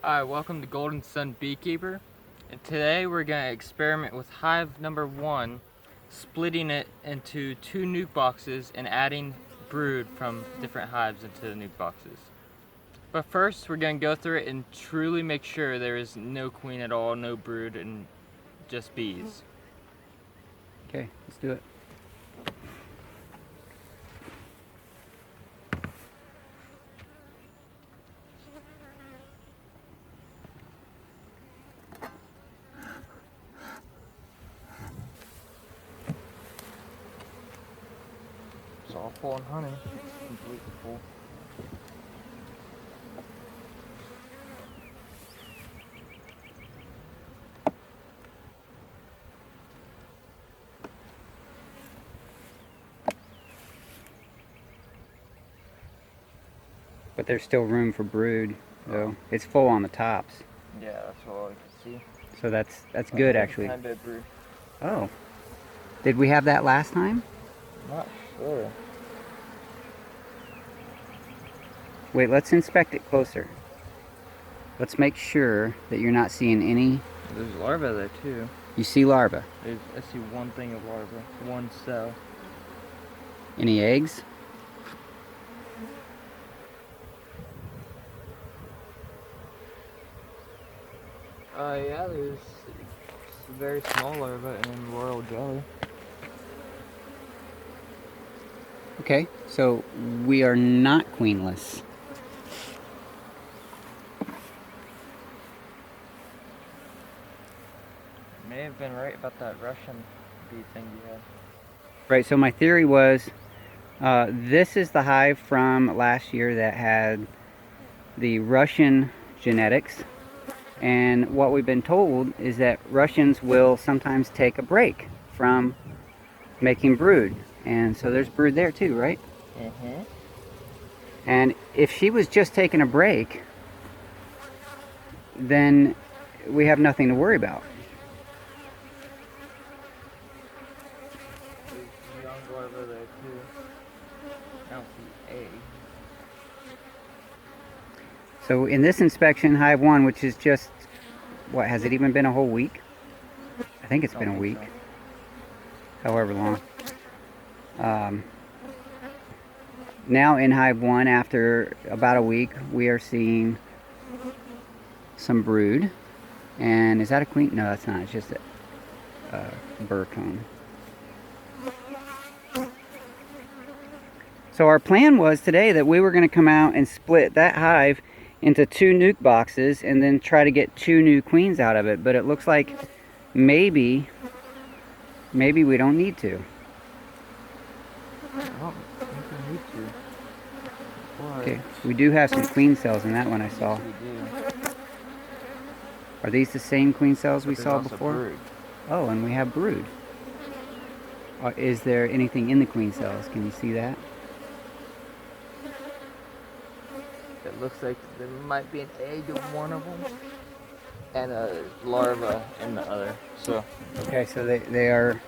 Hi, welcome to Golden Sun Beekeeper, and today we're going to experiment with hive number 1, splitting it into 2 nuke boxes and adding brood from different hives into the nuke boxes. But first we're going to go through it and truly make sure there is no queen at all, no brood, and just bees. Okay, let's do it. It's all full on honey, completely full. But there's still room for brood, though. It's full on the tops. Yeah, that's all I can see. So that's good, actually. Tiny bit of brood. Oh. Did we have that last time? Not sure. Wait, let's inspect it closer. Let's make sure that you're not seeing any... There's larvae there too. You see larvae. I see one thing of larvae, one cell. Any eggs? Yeah, there's a very small larva in royal jelly. Okay, so we are not queenless. May have been right about that Russian bee thing you had. Right, so my theory was this is the hive from last year that had the Russian genetics. And what we've been told is that Russians will sometimes take a break from making brood. And so there's brood there too, right? Mm-hmm. And if she was just taking a break, then we have nothing to worry about. There's young larvae there too. I don't see eggs. So in this inspection, hive 1, which is just, what, has it even been a whole week? I think it's been a week. So. However long. Now in hive 1, after about a week, we are seeing some brood. And is that a queen? No, that's not. It's just a burr cone. So our plan was today that we were going to come out and split that hive into 2 nuke boxes and then try to get 2 new queens out of it. But it looks like maybe we don't need to. I don't think we need to. But Okay, we do have some queen cells in that one I saw. we do. Are these the same queen cells we There's saw also before? brood. Oh, and we have brood. Is there anything in the queen cells? Can you see that? It looks like there might be an egg in one of them and a larva in the other. So Okay, so they are...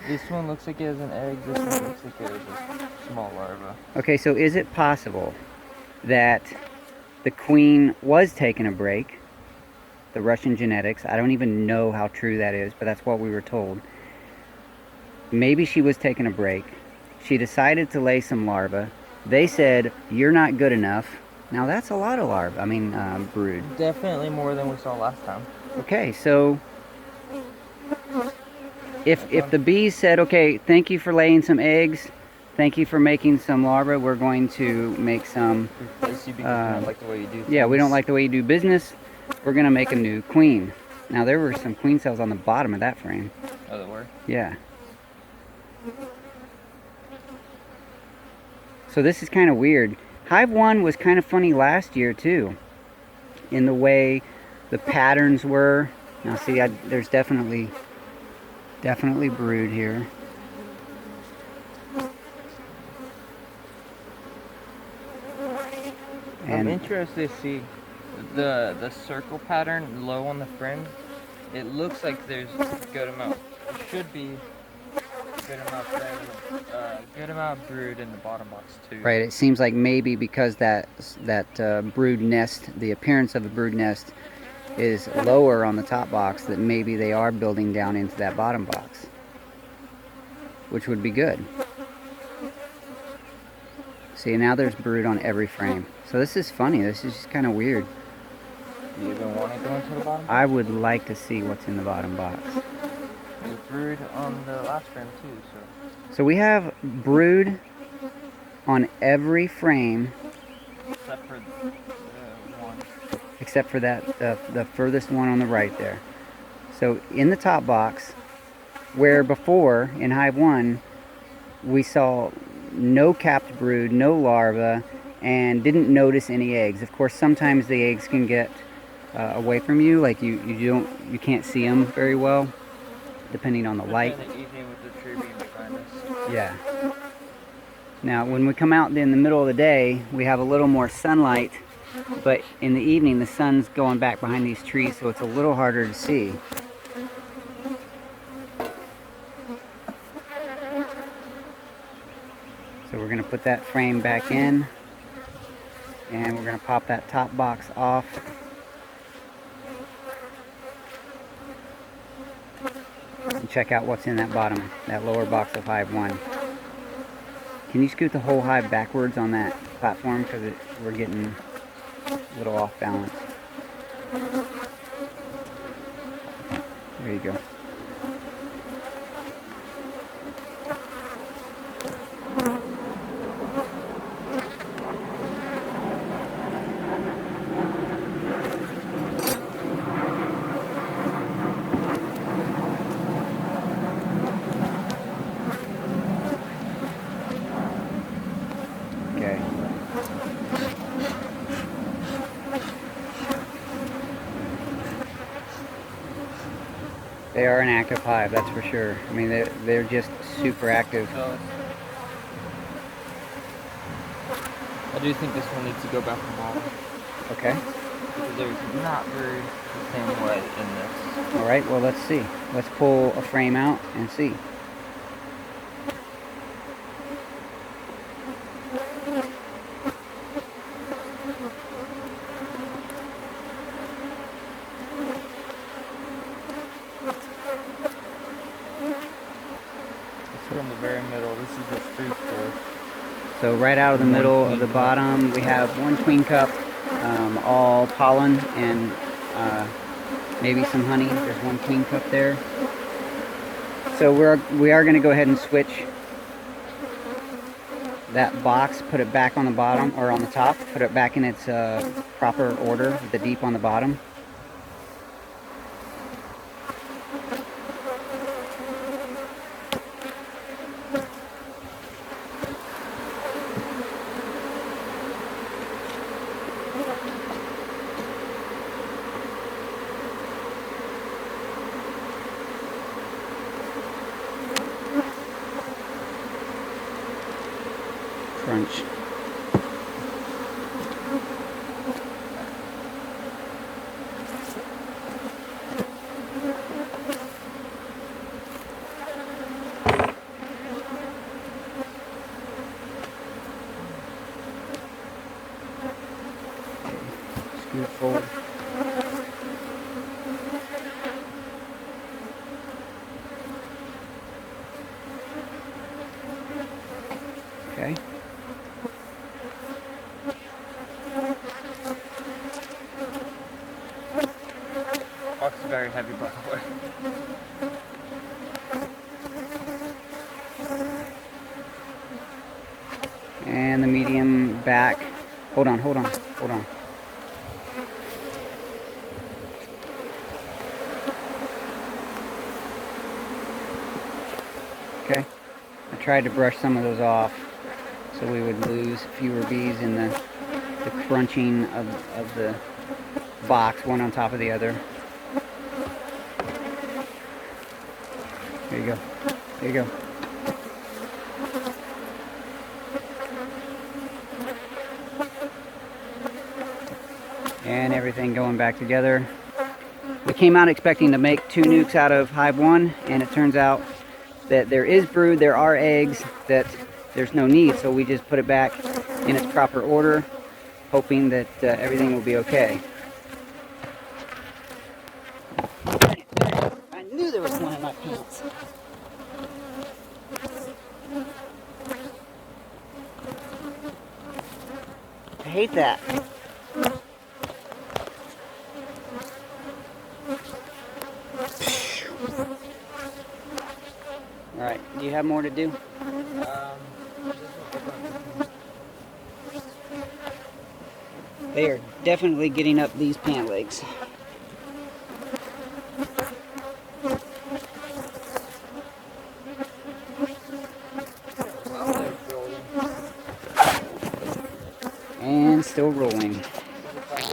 this one looks like it has an egg. This one looks like it has a small larva. Okay, so is it possible that the queen was taking a break, the Russian genetics? I don't even know how true that is, but that's what we were told. Maybe she was taking a break. She decided to lay some larvae. They said, you're not good enough. Now that's a lot of larvae, brood. Definitely more than we saw last time. Okay, so if the bees said, okay, thank you for laying some eggs, thank you for making some larvae, we're going to make some... Replace you because we don't like the way you do things. Yeah, we don't like the way you do business. We're going to make a new queen. Now there were some queen cells on the bottom of that frame. Oh, there were? Yeah. So this is kind of weird. Hive 1 was kind of funny last year too, in the way the patterns were. Now see, there's definitely brood here. I'm And interested to see the circle pattern low on the fringe. It looks like there's a good amount. It should be Good amount of brood in the bottom box too. Right, it seems like maybe because that brood nest, the appearance of the brood nest is lower on the top box, that maybe they are building down into that bottom box, which would be good. See, now there's brood on every frame. So this is funny, this is just kind of weird. You even want to go into the bottom? I would like to see what's in the bottom box. There's brood on the last frame too, So we have brood on every frame except for one. except for that the furthest one on the right there. So in the top box, where before in Hive 1 we saw no capped brood, no larvae, and didn't notice any eggs. Of course, sometimes the eggs can get away from you, like you can't see them very well, depending on the light. In the evening with the tree being behind us. Yeah. Now, when we come out in the middle of the day, we have a little more sunlight, but in the evening, the sun's going back behind these trees, so it's a little harder to see. So we're going to put that frame back in, and we're going to pop that top box off. And check out what's in that bottom, that lower box of Hive 1. Can you scoot the whole hive backwards on that platform, because we're getting a little off balance. There you go. Okay. They are an active hive, that's for sure. I mean, they're just super active. So I do think this one needs to go back in the bottom. Okay. Because there's not very the same way in this. All right, well, let's see. Let's pull a frame out and see. From the very middle, this is the food store. So right out of the middle of the bottom, we have one queen cup, all pollen and maybe some honey. There's one queen cup there. So we are going to go ahead and switch that box, put it back on the bottom, or on the top, put it back in its proper order, with the deep on the bottom. Crunch. Scoot forward. Okay. Box is very heavy, by the way. And the medium back. Hold on, hold on, hold on. Okay. I tried to brush some of those off so we would lose fewer bees in the crunching of the box, one on top of the other. There you go. There you go. And everything going back together. We came out expecting to make 2 nukes out of Hive 1, and it turns out that there is brood, there are eggs, that there's no need, so we just put it back in its proper order, hoping that everything will be okay. I knew there was one in my pants. I hate that. Alright, do you have more to do? They are definitely getting up these pant legs.